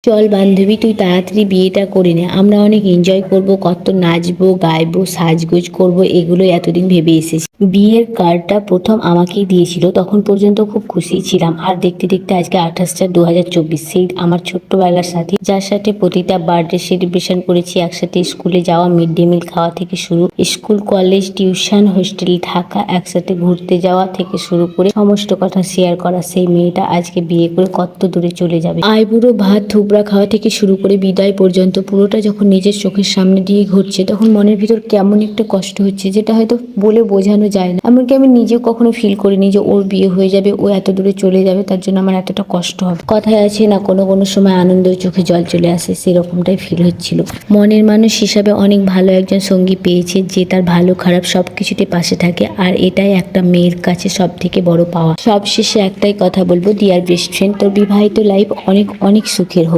চল বান্ধবী, তুই তাড়াতাড়ি বিয়েটা করে নে, আমরা অনেক এনজয় করব, কত নাচবো গাইবো সাজগোজ করব, এগুলো এতদিন ভেবে এসেছি। বিয়ের কার্ডটা প্রথম আমাকেই দিয়েছিল, তখন পর্যন্ত খুব খুশি ছিলাম। আর দেখতে দেখতে আজকে 28/4/2024, সেই আমার ছোট্টবেলার সাথী, যার সাথে প্রতিটা বার্থডে সেলিব্রেশন করেছি একসাথে, স্কুলে যাওয়া, মিড ডে মিল খাওয়া থেকে শুরু, স্কুল কলেজ টিউশন হোস্টেলে থাকা, একসাথে ঘুরতে যাওয়া থেকে শুরু করে সমস্ত কথা শেয়ার করা সেই মেয়েটা আজকে বিয়ে করে কত দূরে চলে যাবে। আইবুড়ো ভাত থুবড়া খাওয়া থেকে শুরু করে বিদায় পর্যন্ত পুরোটা যখন নিজের চোখের সামনে দিয়ে ঘটছে, তখন মনের ভিতর কেমন একটা কষ্ট হচ্ছে, যেটা হয়তো বলে বোঝানো যায় না। এমনকি আমি নিজেও কখনো ফিল করিনি যে ওর বিয়ে হয়ে যাবে, ও এত দূরে চলে যাবে, তার জন্য আমার এতটা কষ্ট হবে। কথায় আছে না, কোনো কোনো সময় আনন্দের চোখে জল চলে আসে, সেরকমটাই ফিল হচ্ছিল। মনের মানুষ হিসাবে অনেক ভালো একজন সঙ্গী পেয়েছে, যে তার ভালো খারাপ সবকিছুতে পাশে থাকে, আর এটাই একটা মেয়ের কাছে সব থেকে বড় পাওয়া। সবশেষে একটাই কথা বলবো, ডিয়ার বেস্ট ফ্রেন্ড, তোর বিবাহিত লাইফ অনেক অনেক সুখের হোক।